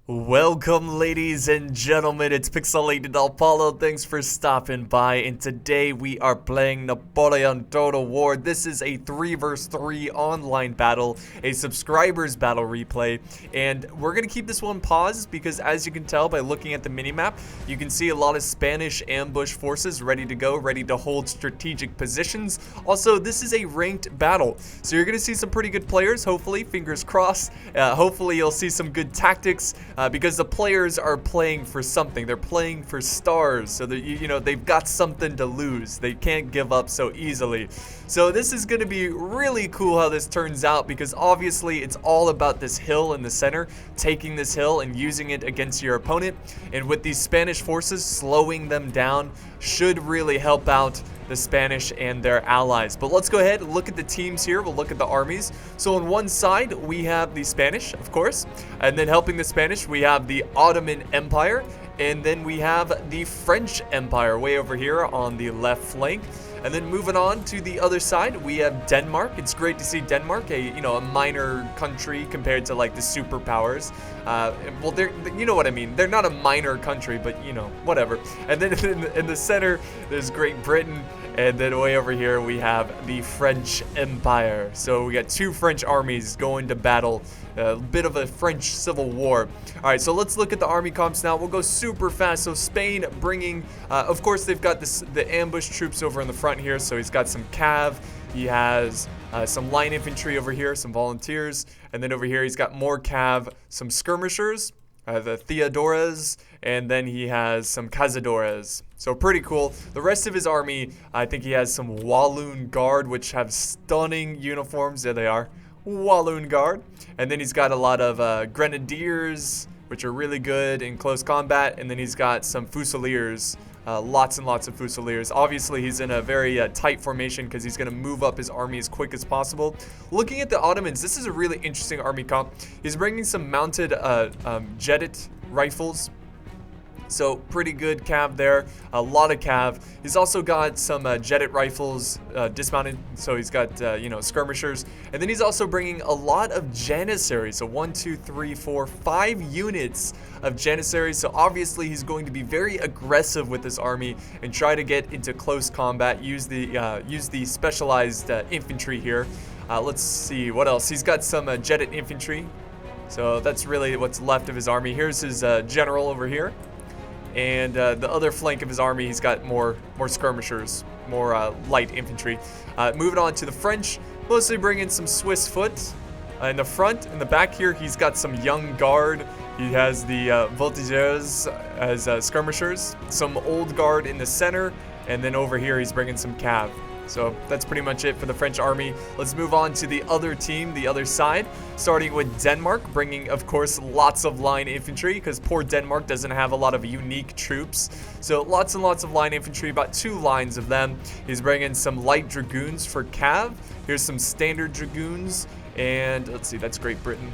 Welcome, ladies and gentlemen, it's Pixelated-Apollo. Thanks for stopping by, and today we are playing Napoleon Total War. This is a 3 vs 3 online battle, a subscribers battle replay, and we're going to keep this one paused because, as you can tell by looking at the minimap, you can see a lot of Spanish ambush forces ready to go, ready to hold strategic positions. Also, this is a ranked battle, so you're going to see some pretty good players, hopefully, fingers crossed. Hopefully you'll see some good tactics. Because the players are playing for something. They're playing for stars, so that they've got something to lose. They can't give up so easily. So this is going to be really cool how this turns out, because obviously it's all about this hill in the center, taking this hill and using it against your opponent. And with these Spanish forces, slowing them down should really help out the Spanish and their allies. But let's go ahead and look at the teams here. We'll look at the armies. So on one side, we have the Spanish, of course, and then helping the Spanish, we have the Ottoman Empire, and then we have the French Empire way over here on the left flank. And then moving on to the other side, we have Denmark. It's great to see Denmark, a minor country compared to like the superpowers. Well, you know what I mean. They're not a minor country, but whatever. And then in the center, there's Great Britain. And then way over here, we have the French Empire. So we got two French armies going to battle. A bit of a French civil war. All right, so let's look at the army comps now. We'll go super fast. So Spain bringing, of course, they've got the ambush troops over in the front here. So he's got some cav. He has some line infantry over here, some volunteers. And then over here, he's got more cav, some skirmishers, the Theodoras, and then he has some Cazadores. So pretty cool. The rest of his army, I think he has some Walloon Guard, which have stunning uniforms. There they are. Walloon Guard. And then he's got a lot of Grenadiers, which are really good in close combat. And then he's got some Fusiliers, lots and lots of Fusiliers. Obviously, he's in a very tight formation because he's going to move up his army as quick as possible. Looking at the Ottomans, this is a really interesting army comp. He's bringing some mounted jetted rifles. So pretty good cav there, a lot of cav. He's also got some jetted rifles dismounted, so he's got skirmishers, and then he's also bringing a lot of janissaries. So 1, 2, 3, 4, 5 units of janissaries. So obviously he's going to be very aggressive with this army and try to get into close combat. Use the specialized infantry here. Let's see what else. He's got some jetted infantry. So that's really what's left of his army. Here's his general over here. And the other flank of his army, he's got more skirmishers, more light infantry. Moving on to the French, mostly bringing some Swiss foot. In the front, in the back here, he's got some young guard. He has the voltigeurs as skirmishers, some old guard in the center, and then over here he's bringing some cav. So that's pretty much it for the French army. Let's move on to the other team, the other side, starting with Denmark, bringing, of course, lots of line infantry, because poor Denmark doesn't have a lot of unique troops. So lots and lots of line infantry, about 2 lines of them. He's bringing some light dragoons for cav. Here's some standard dragoons, and let's see, that's Great Britain.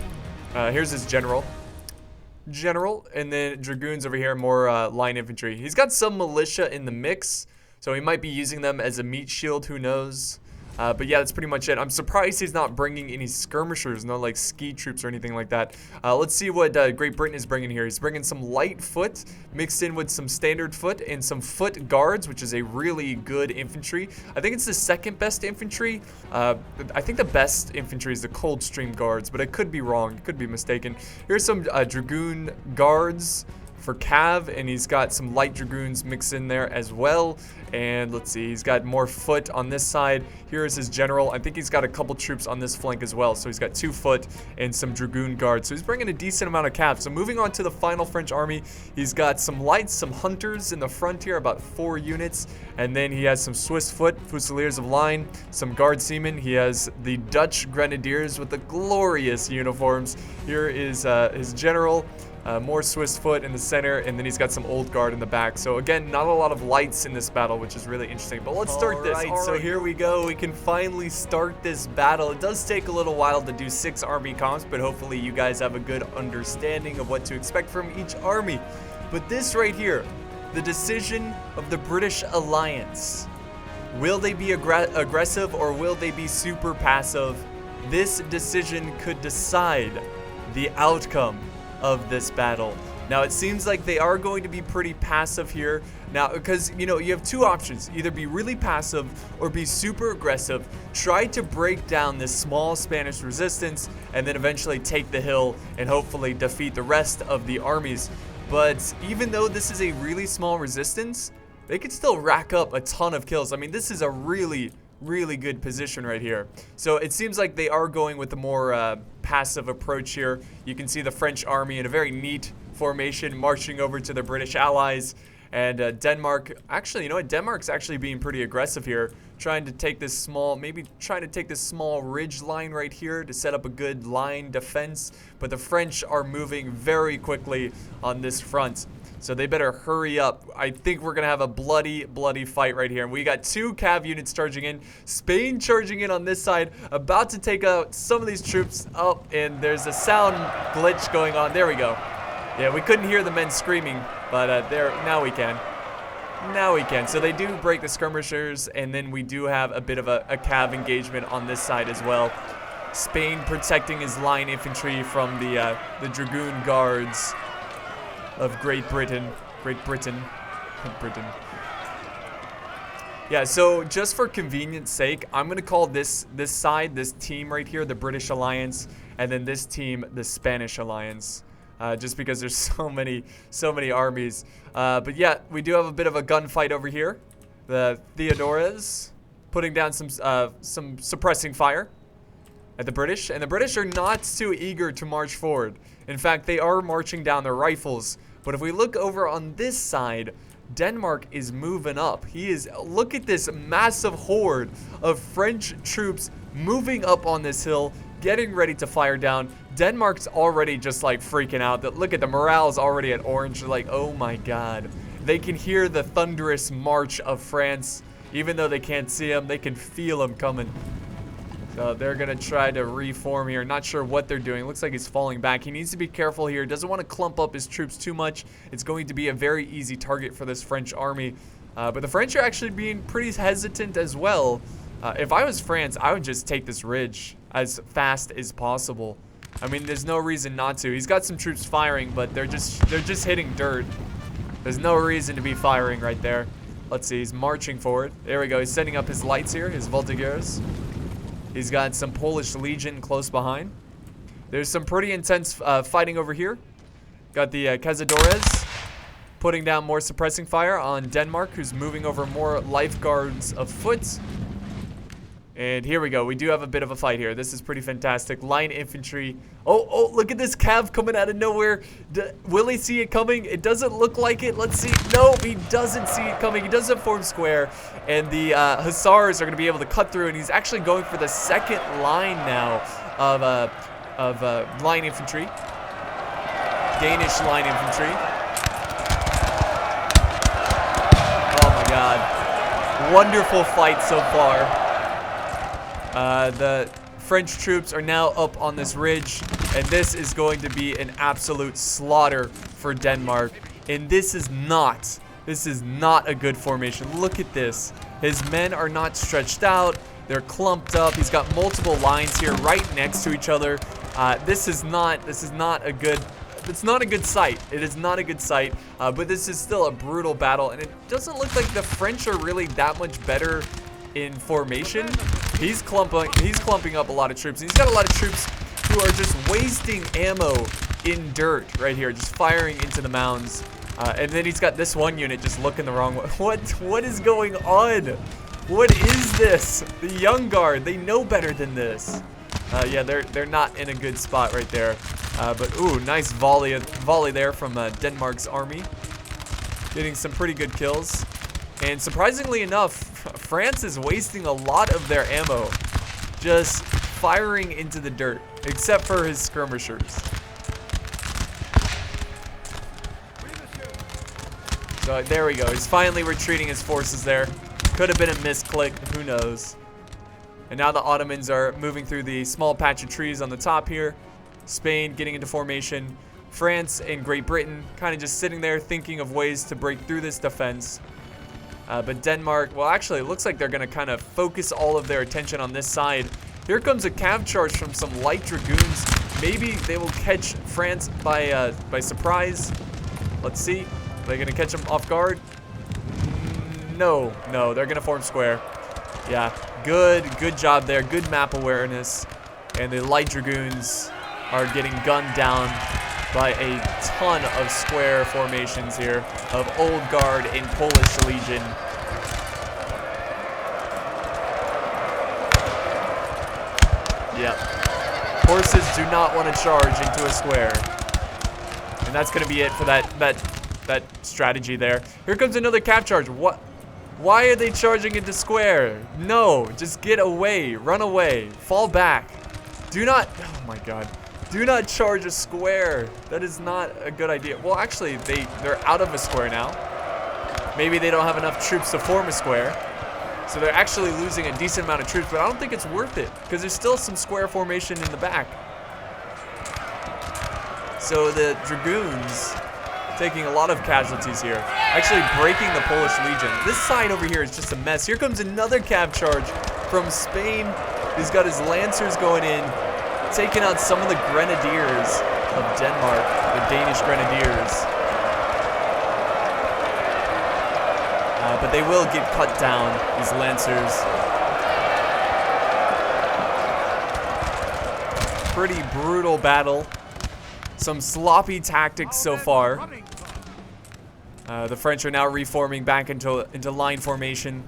Here's his general, and then dragoons over here, more line infantry. He's got some militia in the mix, so he might be using them as a meat shield, who knows. But yeah, that's pretty much it. I'm surprised he's not bringing any skirmishers, no like ski troops or anything like that. Let's see what Great Britain is bringing here. He's bringing some light foot mixed in with some standard foot and some foot guards, which is a really good infantry. I think it's the second best infantry. I think the best infantry is the Coldstream Guards, but I could be wrong. I could be mistaken. Here's some Dragoon Guards for cav, and he's got some light dragoons mixed in there as well. And let's see, he's got more foot on this side. Here is his general. I think he's got a couple troops on this flank as well. So he's got 2 foot and some dragoon guards. So he's bringing a decent amount of cav. So moving on to the final French army, he's got some lights, some hunters in the front here, about 4 units. And then he has some Swiss foot, Fusiliers of line, some guard seamen. He has the Dutch grenadiers with the glorious uniforms. Here is his general. More Swiss foot in the center, and then he's got some old guard in the back. So again, not a lot of lights in this battle, which is really interesting. But let's start this. All right, so here we go. We can finally start this battle. It does take a little while to do 6 army comps, but hopefully you guys have a good understanding of what to expect from each army. But this right here, the decision of the British Alliance. Will they be aggressive or will they be super passive? This decision could decide the outcome of this battle. Now, it seems like they are going to be pretty passive here. Now, because, you know, you have two options. Either be really passive or be super aggressive. Try to break down this small Spanish resistance and then eventually take the hill and hopefully defeat the rest of the armies. But even though this is a really small resistance, they could still rack up a ton of kills. I mean, this is a really good position right here. So it seems like they are going with a more passive approach here. You can see the French army in a very neat formation marching over to the British allies. And Denmark, actually, you know what? Denmark's actually being pretty aggressive here, trying to take this small, maybe trying to take this small ridge line right here to set up a good line defense. But the French are moving very quickly on this front, so they better hurry up. I think we're going to have a bloody fight right here. And we got 2 cav units charging in. Spain charging in on this side, about to take out some of these troops. Oh, and there's a sound glitch going on. There we go. Yeah, we couldn't hear the men screaming, but there, now we can. Now we can. So they do break the skirmishers, and then we do have a bit of a cav engagement on this side as well. Spain protecting his line infantry from the dragoon guards of Great Britain. Yeah, so just for convenience sake, I'm going to call this side, this team right here, the British Alliance, and then this team, the Spanish Alliance. Just because there's so many armies. But yeah, we do have a bit of a gunfight over here. The Theodores putting down some suppressing fire at the British. And the British are not too eager to march forward. In fact, they are marching down their rifles. But if we look over on this side, Denmark is moving up. Look at this massive horde of French troops moving up on this hill, getting ready to fire down. Denmark's already just like freaking out. Look at the morale's already at orange. They're like, oh my god. They can hear the thunderous march of France. Even though they can't see them, they can feel them coming. So they're going to try to reform here. Not sure what they're doing. Looks like he's falling back. He needs to be careful here. Doesn't want to clump up his troops too much. It's going to be a very easy target for this French army. But the French are actually being pretty hesitant as well. If I was France, I would just take this ridge as fast as possible. I mean, there's no reason not to. He's got some troops firing, but they're just hitting dirt. There's no reason to be firing right there. Let's see, he's marching forward. There we go. He's setting up his lights here, his voltigeurs. He's got some Polish Legion close behind. There's some pretty intense fighting over here. Got the Cazadores putting down more suppressing fire on Denmark, who's moving over more lifeguards of foot. And here we go. We do have a bit of a fight here. This is pretty fantastic. Line infantry. Oh, look at this cav coming out of nowhere. Will he see it coming? It doesn't look like it. Let's see. No, he doesn't see it coming. He doesn't form square. And the hussars are going to be able to cut through. And he's actually going for the second line now of line infantry. Danish line infantry. Oh my god. Wonderful fight so far. The French troops are now up on this ridge, and this is going to be an absolute slaughter for Denmark. And this is not a good formation. Look at this. His men are not stretched out. They're clumped up. He's got multiple lines here right next to each other. This is not a good sight. It is not a good sight, but this is still a brutal battle, and it doesn't look like the French are really that much better in formation. He's clumping up a lot of troops. And he's got a lot of troops who are just wasting ammo in dirt right here, just firing into the mounds. And then he's got this one unit just looking the wrong way. What is going on? What is this? The Young Guard, they know better than this. Yeah, they're not in a good spot right there. But ooh, nice volley there from Denmark's army, getting some pretty good kills. And surprisingly enough, France is wasting a lot of their ammo just firing into the dirt, except for his skirmishers. So there we go. He's finally retreating his forces there. Could have been a misclick, who knows. And now the Ottomans are moving through the small patch of trees on the top here. Spain getting into formation. France and Great Britain kind of just sitting there thinking of ways to break through this defense. But Denmark, well, actually, it looks like they're going to kind of focus all of their attention on this side. Here comes a cav charge from some light dragoons Maybe they will catch France by surprise. Let's see. Are they gonna catch them off guard? No, they're gonna form square. Yeah, good job there. Good map awareness. And the light dragoons are getting gunned down by a ton of square formations here of Old Guard and Polish Legion. Yep. Horses do not want to charge into a square. And that's going to be it for that strategy there. Here comes another cap charge. What? Why are they charging into square? No, just get away. Run away. Fall back. Do not, oh my god. Do not charge a square. That is not a good idea. Well, actually, they're out of a square now. Maybe they don't have enough troops to form a square. So they're actually losing a decent amount of troops, but I don't think it's worth it because there's still some square formation in the back. So the dragoons taking a lot of casualties here, actually breaking the Polish Legion. This side over here is just a mess. Here comes another cav charge from Spain. He's got his lancers going in, taking out some of the grenadiers of Denmark, the Danish grenadiers. But they will get cut down, these lancers. Pretty brutal battle. Some sloppy tactics so far. The French are now reforming back into line formation.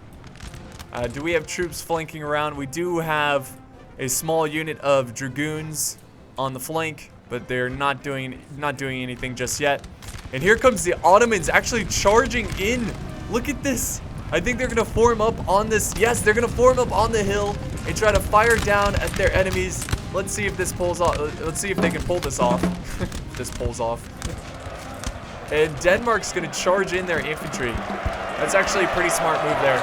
Do we have troops flanking around? We do have a small unit of dragoons on the flank, but they're not doing anything just yet. And here comes the Ottomans actually charging in. Look at this. I think they're going to form up on this. Yes, they're going to form up on the hill and try to fire down at their enemies. Let's see if this pulls off. Let's see if they can pull this off. This pulls off. And Denmark's going to charge in their infantry. That's actually a pretty smart move there.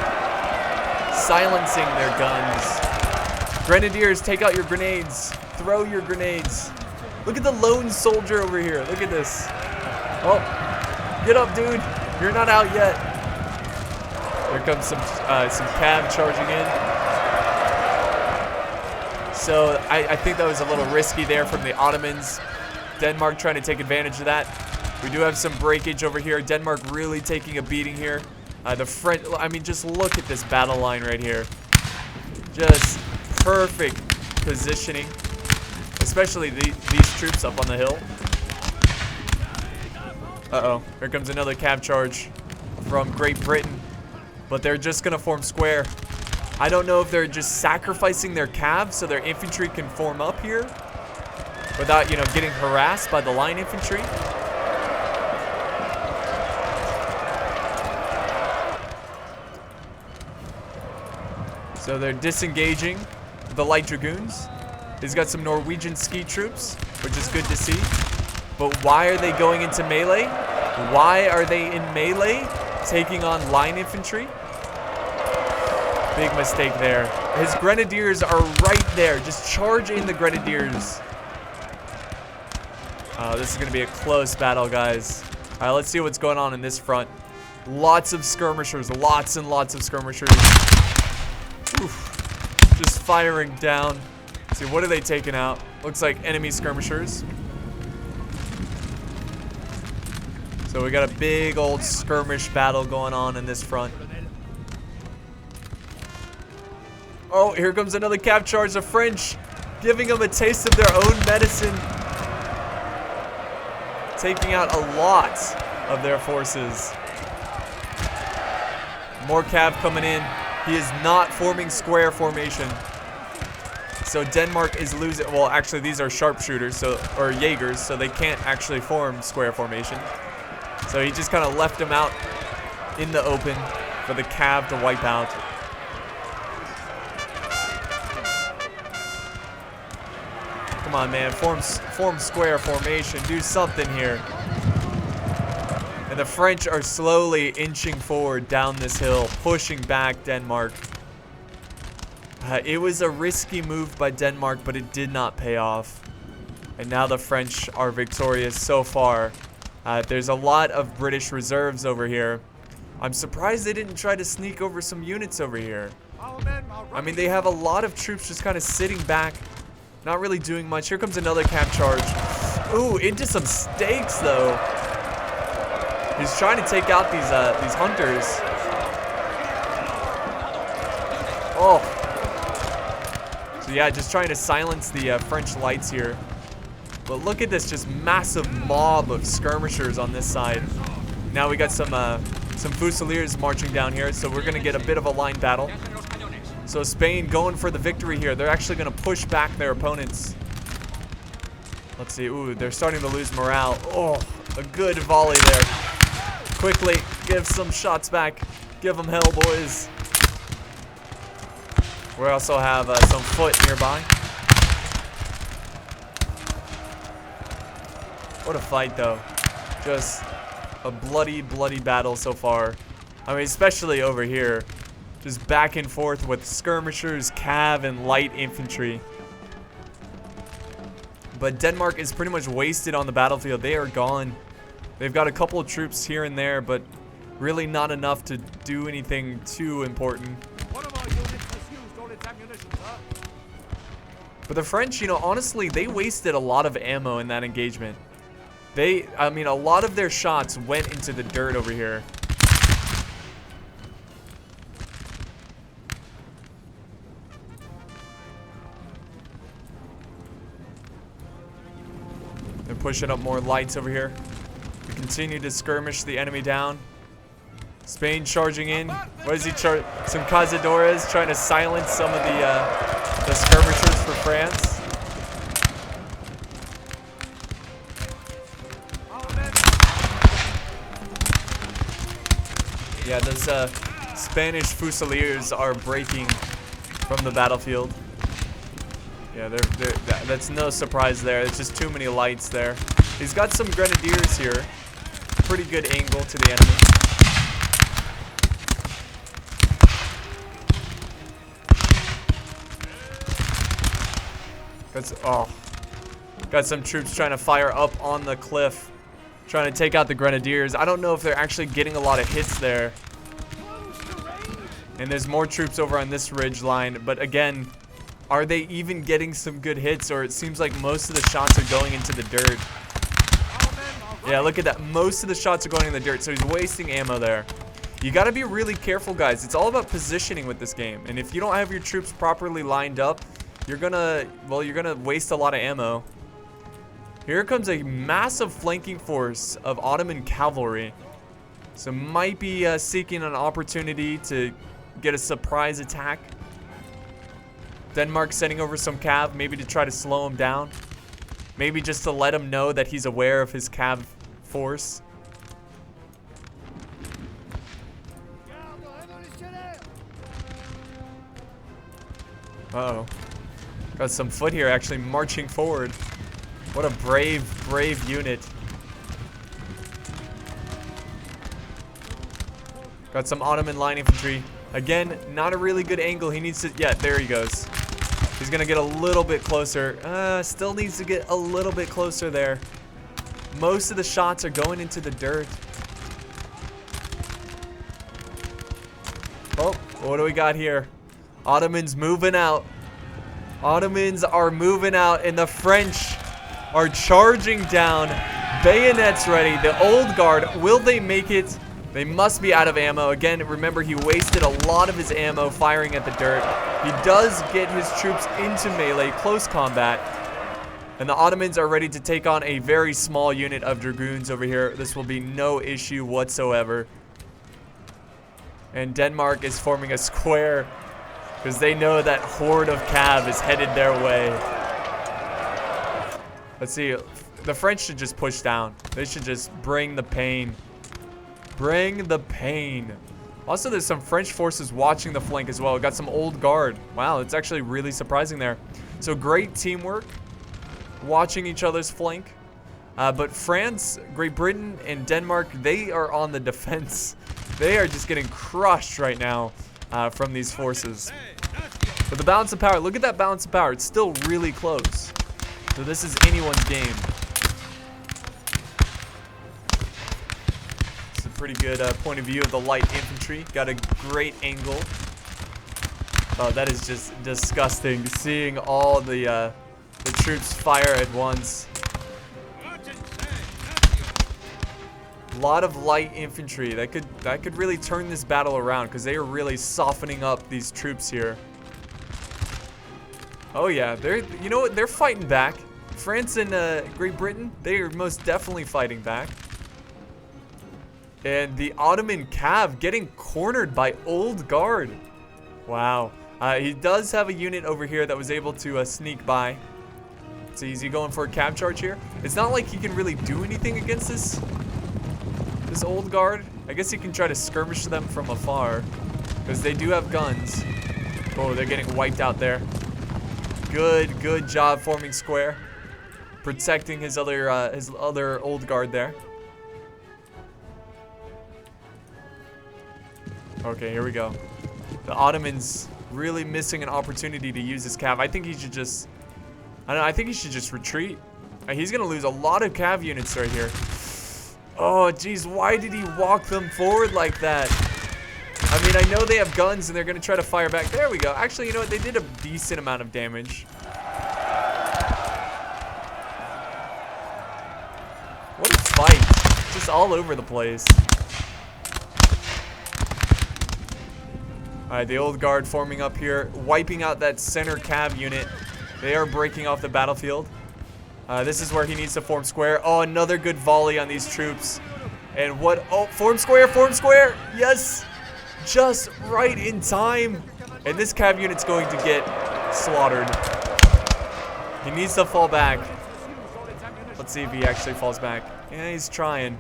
Silencing their guns. Grenadiers, take out your grenades. Throw your grenades. Look at the lone soldier over here. Look at this. Oh, get up, dude. You're not out yet. Here comes some cav charging in. So I think that was a little risky there from the Ottomans. Denmark trying to take advantage of that. We do have some breakage over here. Denmark really taking a beating here. The French, I mean, just look at this battle line right here. Just perfect positioning, especially these troops up on the hill. Uh-oh, here comes another cav charge from Great Britain, but they're just gonna form square. I don't know if they're just sacrificing their cav so their infantry can form up here without, you know, getting harassed by the line infantry. So they're disengaging the light dragoons. He's got some Norwegian ski troops, which is good to see. But why are they going into melee? Why are they in melee, taking on line infantry? Big mistake there. His grenadiers are right there. Just charge in the grenadiers. This is going to be a close battle, guys. All right, let's see what's going on in this front. Lots of skirmishers. Lots and lots of skirmishers. Oof. Just firing down. Let's see, what are they taking out? Looks like enemy skirmishers. So we got a big old skirmish battle going on in this front. Oh, here comes another cav charge. The French giving them a taste of their own medicine. Taking out a lot of their forces. More cav coming in. He is not forming square formation. So Denmark is losing. Well, actually, these are sharpshooters, or Jaegers, so they can't actually form square formation. So he just kind of left them out in the open for the cav to wipe out. Come on, man. Form square formation. Do something here. And the French are slowly inching forward down this hill, pushing back Denmark. It was a risky move by Denmark, but it did not pay off. And now the French are victorious so far. There's a lot of British reserves over here. I'm surprised they didn't try to sneak over some units over here. I mean, they have a lot of troops just kind of sitting back, Not really doing much. Here comes another cav charge. Ooh, into some stakes though. He's trying to take out these hunters. Oh. So yeah, just trying to silence the French lights here. But look at this, just massive mob of skirmishers on this side. Now we got some Fusiliers marching down here, so we're gonna get a bit of a line battle. So Spain going for the victory here. They're actually gonna push back their opponents. Let's see. Ooh, they're starting to lose morale. Oh, a good volley there. Quickly, give some shots back. Give them hell, boys. We also have some foot nearby. What a fight, though. Just a bloody, bloody battle so far. I mean, especially over here. Just back and forth with skirmishers, cav, and light infantry. But Denmark is pretty much wasted on the battlefield. They are gone. They've got a couple of troops here and there, but really not enough to do anything too important. But the French, you know, honestly, they wasted a lot of ammo in that engagement. I mean, a lot of their shots went into the dirt over here. They're pushing up more lights over here. We continue to skirmish the enemy down. Spain charging in. What is he charging? Some cazadores trying to silence some of the skirmishers for France. Yeah, those Spanish Fusiliers are breaking from the battlefield. Yeah, that's no surprise there. It's just too many lights there. He's got some grenadiers here. Pretty good angle to the enemy. Got some troops trying to fire up on the cliff, trying to take out the grenadiers. I don't know if they're actually getting a lot of hits there. And there's more troops over on this ridge line, but again, are they even getting some good hits? Or it seems like most of the shots are going into the dirt. Yeah, look at that. Most of the shots are going in the dirt, so he's wasting ammo there. You got to be really careful, guys. It's all about positioning with this game. And if you don't have your troops properly lined up, you're gonna waste a lot of ammo. Here comes a massive flanking force of Ottoman cavalry. So might be seeking an opportunity to get a surprise attack. Denmark sending over some cav, maybe to try to slow him down. Maybe just to let him know that he's aware of his cav force. Uh-oh. Got some foot here actually marching forward. What a brave, brave unit. Got some Ottoman line infantry. Again, not a really good angle. He needs to, yeah, there he goes. He's gonna get a little bit closer. Still needs to get a little bit closer there. Most of the shots are going into the dirt. Oh, what do we got here? Ottomans moving out. Ottomans are moving out, and the French are charging down. Bayonets ready. The old guard, will they make it? They must be out of ammo. Again, remember, he wasted a lot of his ammo firing at the dirt. He does get his troops into melee, close combat. And the Ottomans are ready to take on a very small unit of dragoons over here. This will be no issue whatsoever. And Denmark is forming a square because they know that horde of cav is headed their way. Let's see. The French should just push down. They should just bring the pain. Bring the pain. Also, there's some French forces watching the flank as well. We got some old guard. Wow, it's actually really surprising there. So great teamwork, watching each other's flank. But France, Great Britain, and Denmark, they are on the defense. They are just getting crushed right now from these forces. But the balance of power, look at that balance of power. It's still really close. So this is anyone's game. Pretty good point of view of the light infantry. Got a great angle. Oh, that is just disgusting. Seeing all the the troops fire at once. A lot of light infantry. That could really turn this battle around because they are really softening up these troops here. Oh yeah, you know what? They're fighting back. France and Great Britain, they are most definitely fighting back. And the Ottoman Cav getting cornered by Old Guard. Wow. He does have a unit over here that was able to sneak by. So is he going for a Cav charge here? It's not like he can really do anything against this Old Guard. I guess he can try to skirmish them from afar because they do have guns. Oh, they're getting wiped out there. Good job forming square, protecting his other Old Guard there. Okay, here we go. The Ottomans really missing an opportunity to use his cav. I think he should just, I think he should just retreat. He's gonna lose a lot of cav units right here. Oh, geez, why did he walk them forward like that? I mean, I know they have guns and they're gonna try to fire back. There we go. Actually, you know what? They did a decent amount of damage. What a fight. Just all over the place. Alright, the Old Guard forming up here, wiping out that center cav unit. They are breaking off the battlefield. This is where he needs to form square. Oh, another good volley on these troops. And what? Oh, form square, form square. Yes. Just right in time. And this cav unit's going to get slaughtered. He needs to fall back. Let's see if he actually falls back. Yeah, he's trying.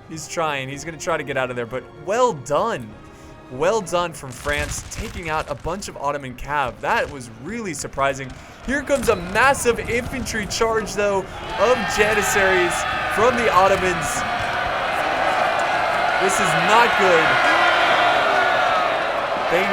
He's trying. He's going to try to get out of there. But well done. Well done from France, taking out a bunch of Ottoman cav. That was really surprising. Here comes a massive infantry charge, though, of Janissaries from the Ottomans. This is not good. They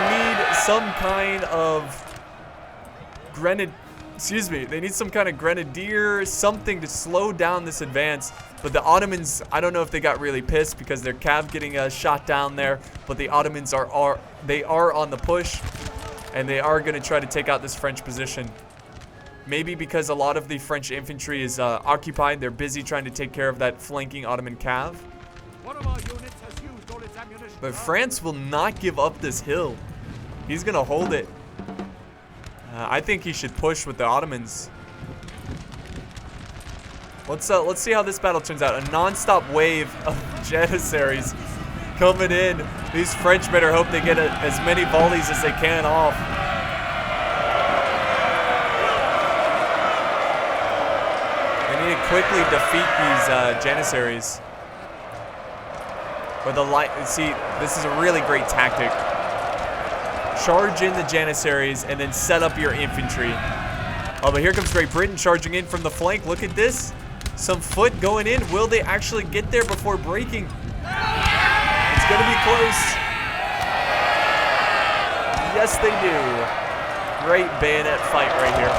need some kind of grenadier, something to slow down this advance. But the Ottomans, I don't know if they got really pissed because their cav getting shot down there. But the Ottomans are on the push, and they are going to try to take out this French position. Maybe because a lot of the French infantry is occupied. They're busy trying to take care of that flanking Ottoman cav. But France will not give up this hill. He's going to hold it. I think he should push with the Ottomans. Let's see how this battle turns out. A non-stop wave of Janissaries coming in. These French better hope they get as many volleys as they can off. They need to quickly defeat these Janissaries. See, this is a really great tactic. Charge in the Janissaries and then set up your infantry. Oh, but here comes Great Britain charging in from the flank. Look at this. Some foot going in. Will they actually get there before breaking? It's going to be close. Yes, they do. Great bayonet fight right here.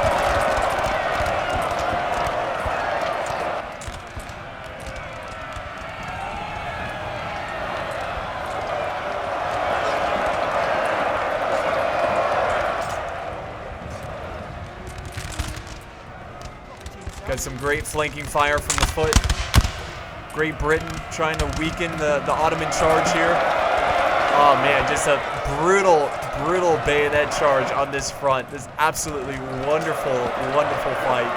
Got some great flanking fire from the foot. Great Britain trying to weaken the Ottoman charge here. Oh man, just a brutal bayonet charge on this front. This absolutely wonderful fight.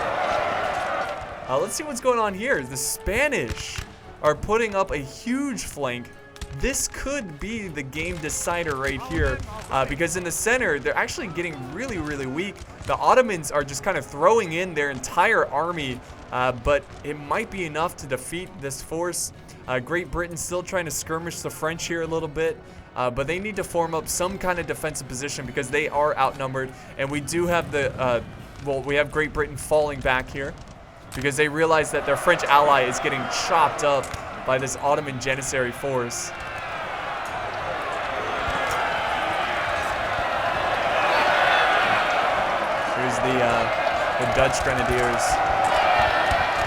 Let's see what's going on here. The Spanish are putting up a huge flank. This could be the game decider right here because in the center, they're actually getting really weak. The Ottomans are just kind of throwing in their entire army, but it might be enough to defeat this force. Great Britain still trying to skirmish the French here a little bit, but they need to form up some kind of defensive position because they are outnumbered, and we do have we have Great Britain falling back here because they realize that their French ally is getting chopped up by this Ottoman Janissary force. Here's the Dutch Grenadiers.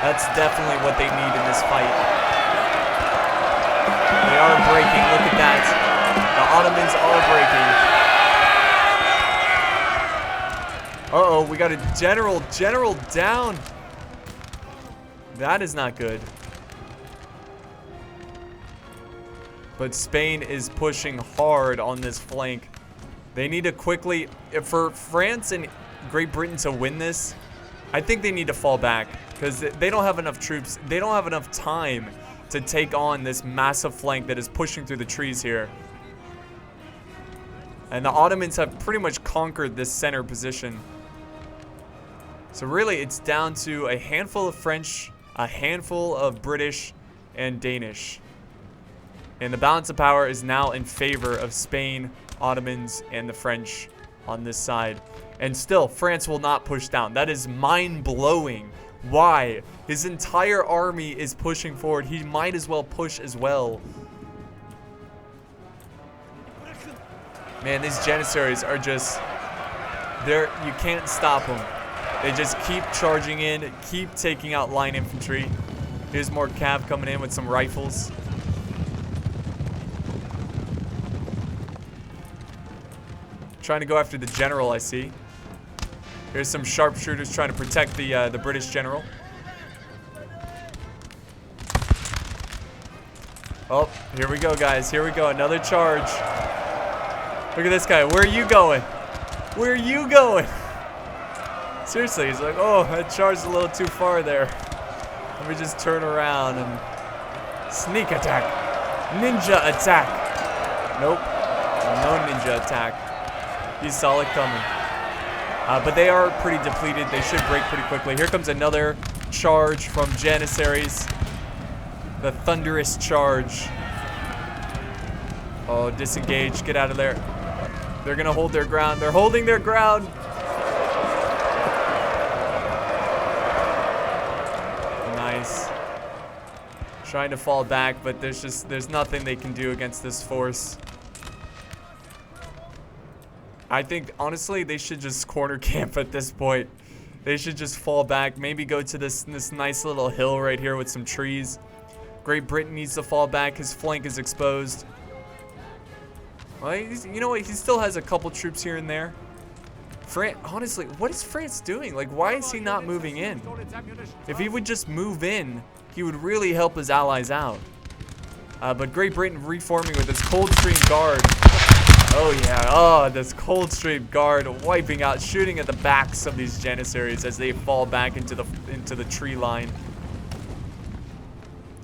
That's definitely what they need in this fight. They are breaking. Look at that. The Ottomans are breaking. Uh-oh, we got a general down. That is not good. But Spain is pushing hard on this flank. They need to quickly, for France and Great Britain to win this, I think they need to fall back because they don't have enough troops. They don't have enough time to take on this massive flank that is pushing through the trees here. And the Ottomans have pretty much conquered this center position. So really, it's down to a handful of French, a handful of British, and Danish. And the balance of power is now in favor of Spain, Ottomans, and the French on this side. And still, France will not push down. That is mind-blowing. Why? His entire army is pushing forward. He might as well push as well. Man, these Janissaries are just... you can't stop them. They just keep charging in, keep taking out line infantry. Here's more cav coming in with some rifles. Trying to go after the general, I see. Here's some sharpshooters trying to protect the British general. Oh, here we go, guys. Here we go. Another charge. Look at this guy. Where are you going? Where are you going? Seriously, he's like, oh, I charged a little too far there. Let me just turn around and sneak attack. Ninja attack. Nope. No ninja attack. He's solid coming. But they are pretty depleted. They should break pretty quickly. Here comes another charge from Janissaries. The thunderous charge. Oh, disengage. Get out of there. They're going to hold their ground. They're holding their ground. Nice. Trying to fall back, but there's nothing they can do against this force. I think, honestly, they should just corner camp at this point. They should just fall back. Maybe go to this nice little hill right here with some trees. Great Britain needs to fall back. His flank is exposed. Well, you know what? He still has a couple troops here and there. Honestly, what is France doing? Like, why is he not moving in? If he would just move in, he would really help his allies out. But Great Britain reforming with its Coldstream Guard. Oh yeah, oh, this Coldstream Guard wiping out, shooting at the backs of these Janissaries as they fall back into the tree line.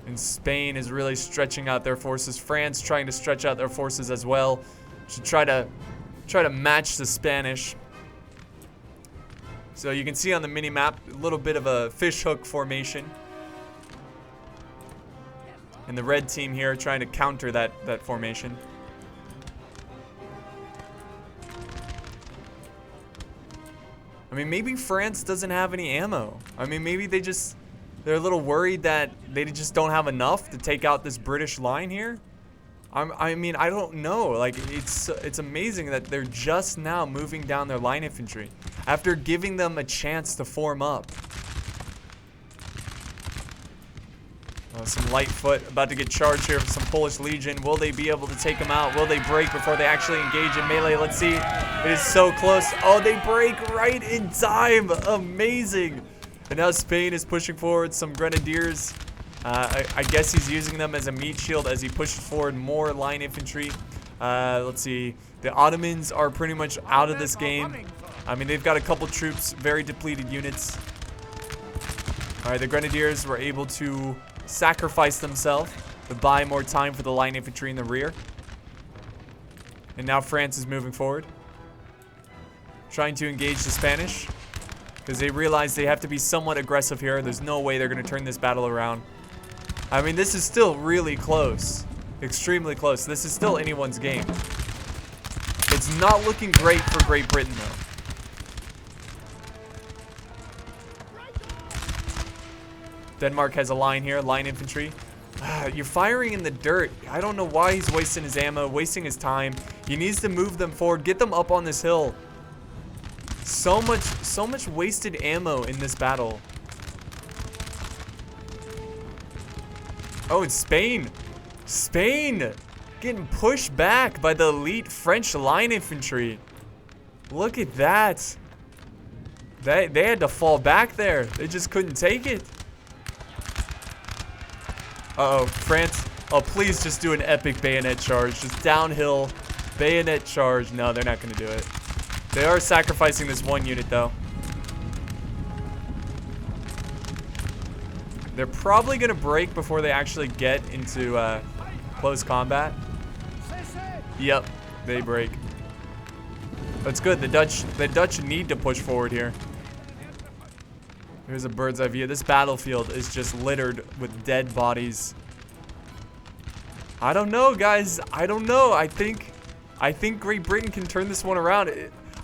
And Spain is really stretching out their forces. France trying to stretch out their forces as well to try to match the Spanish. So you can see on the mini map a little bit of a fishhook formation. And the red team here trying to counter that formation. I mean, maybe France doesn't have any ammo. I mean, maybe they're a little worried that they just don't have enough to take out this British line here. I mean, I don't know. Like, it's amazing that they're just now moving down their line infantry after giving them a chance to form up. Some light foot about to get charged here from some Polish Legion. Will they be able to take them out? Will they break before they actually engage in melee? Let's see. It is so close. Oh, they break right in time. Amazing. And now Spain is pushing forward some grenadiers. I guess he's using them as a meat shield as he pushes forward more line infantry. Let's see. The Ottomans are pretty much out of this game. I mean, they've got a couple troops, very depleted units. All right, the grenadiers were able to sacrifice themselves to buy more time for the line infantry in the rear. And now France is moving forward, trying to engage the Spanish because they realize they have to be somewhat aggressive here. There's no way they're going to turn this battle around. I mean, this is still really close, extremely close. This is still anyone's game. It's not looking great for Great Britain though. Denmark has a line here, line infantry. You're firing in the dirt. I don't know why he's wasting his ammo, wasting his time. He needs to move them forward, get them up on this hill. So much wasted ammo in this battle. Oh, it's Spain. Spain getting pushed back by the elite French line infantry. Look at that. They had to fall back there. They just couldn't take it. Uh-oh, France. Oh, please just do an epic bayonet charge. Just downhill bayonet charge. No, they're not going to do it. They are sacrificing this one unit, though. They're probably going to break before they actually get into close combat. Yep, they break. That's good. The Dutch need to push forward here. Here's a bird's eye view. This battlefield is just littered with dead bodies. I don't know, guys. I don't know. I think Great Britain can turn this one around.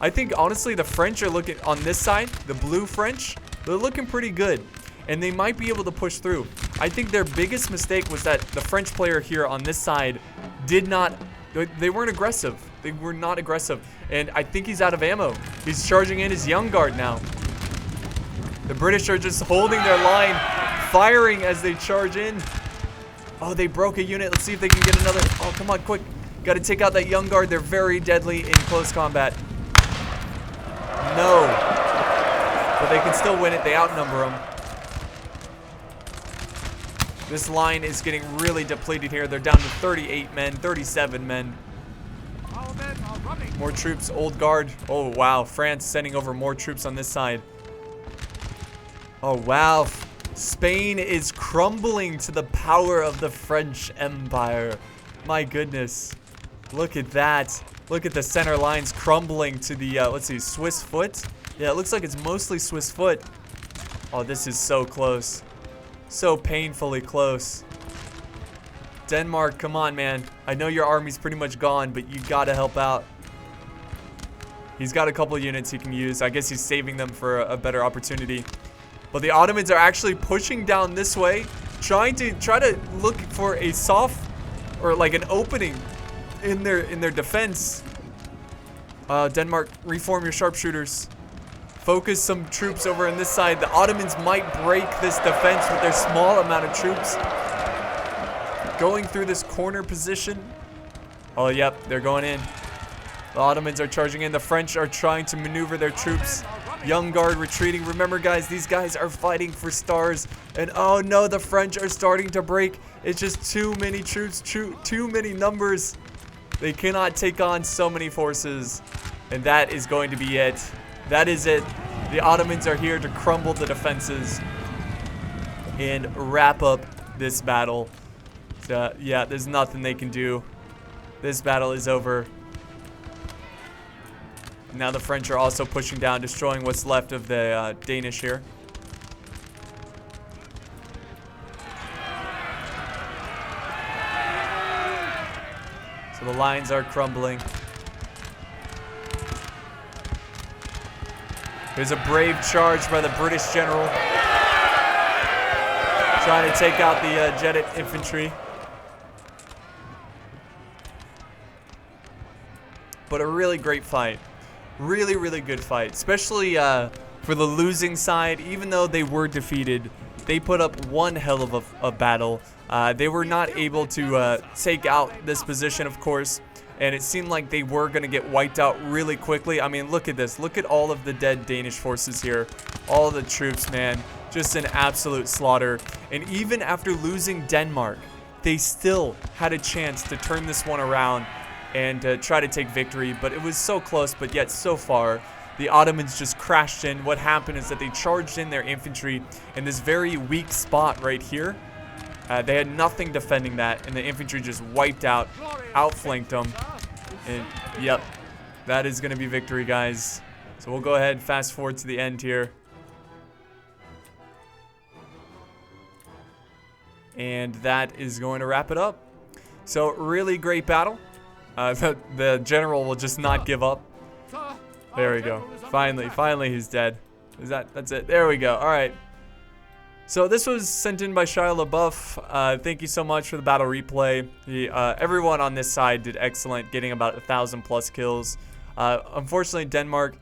I think, honestly, the French are looking on this side, the blue French, they're looking pretty good. And they might be able to push through. I think their biggest mistake was that the French player here on this side they weren't aggressive. They were not aggressive. And I think he's out of ammo. He's charging in his young guard now. The British are just holding their line, firing as they charge in. Oh, they broke a unit. Let's see if they can get another. Oh, come on, quick. Got to take out that young guard. They're very deadly in close combat. No. But they can still win it. They outnumber them. This line is getting really depleted here. They're down to 38 men, 37 men. More troops, old guard. Oh, wow. France sending over more troops on this side. Oh, wow. Spain is crumbling to the power of the French Empire. My goodness. Look at that. Look at the center lines crumbling to the, let's see, Swiss foot? Yeah, it looks like it's mostly Swiss foot. Oh, this is so close. So painfully close. Denmark, come on, man. I know your army's pretty much gone, but you gotta help out. He's got a couple units he can use. I guess he's saving them for a better opportunity. But the Ottomans are actually pushing down this way, try to look for a soft or like an opening in their defense. Denmark, reform your sharpshooters. Focus some troops over on this side. The Ottomans might break this defense with their small amount of troops. Going through this corner position. Oh, yep, they're going in. The Ottomans are charging in. The French are trying to maneuver their troops. Young guard retreating. Remember, guys, these guys are fighting for stars. And oh no, the French are starting to break. It's just too many troops, too many numbers. They cannot take on so many forces. And that is going to be it. That is it. The Ottomans are here to crumble the defenses and wrap up this battle. So, yeah, there's nothing they can do. This battle is over. Now the French are also pushing down, destroying what's left of the Danish here. So the lines are crumbling. There's a brave charge by the British general. Trying to take out the jetted infantry. But a really great fight. Really, really good fight. Especially for the losing side. Even though they were defeated, they put up one hell of a battle. They were not able to take out this position, of course. And it seemed like they were going to get wiped out really quickly. I mean, look at this. Look at all of the dead Danish forces here. All the troops, man. Just an absolute slaughter. And even after losing Denmark, they still had a chance to turn this one around and try to take victory. But it was so close, but yet so far. The Ottomans just crashed in. What happened is that they charged in their infantry in this very weak spot right here. They had nothing defending that, and the infantry just wiped out, outflanked them. And, yep, that is going to be victory, guys. So we'll go ahead and fast forward to the end here. And that is going to wrap it up. So, really great battle. The general will just not give up. There we go. Finally he's dead. That's it. There we go. All right. So this was sent in by Shia LaBeouf. Thank you so much for the battle replay. Everyone on this side did excellent, getting about 1,000+ kills. Unfortunately, Denmark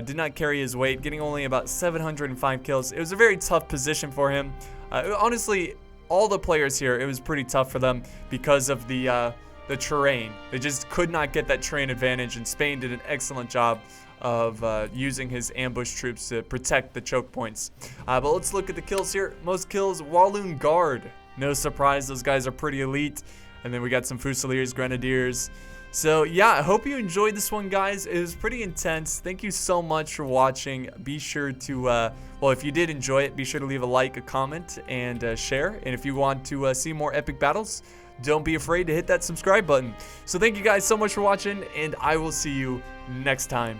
did not carry his weight, getting only about 705 kills. It was a very tough position for him. Honestly, all the players here, it was pretty tough for them because of the the terrain. They just could not get that terrain advantage, and Spain did an excellent job of using his ambush troops to protect the choke points. But let's look at the kills here. Most kills, Walloon Guard. No surprise, those guys are pretty elite. And then we got some Fusiliers, Grenadiers. So yeah, I hope you enjoyed this one, guys. It was pretty intense. Thank you so much for watching. Be sure to, well, if you did enjoy it, be sure to leave a like, a comment, and share. And if you want to see more epic battles, don't be afraid to hit that subscribe button. So thank you guys so much for watching, and I will see you next time.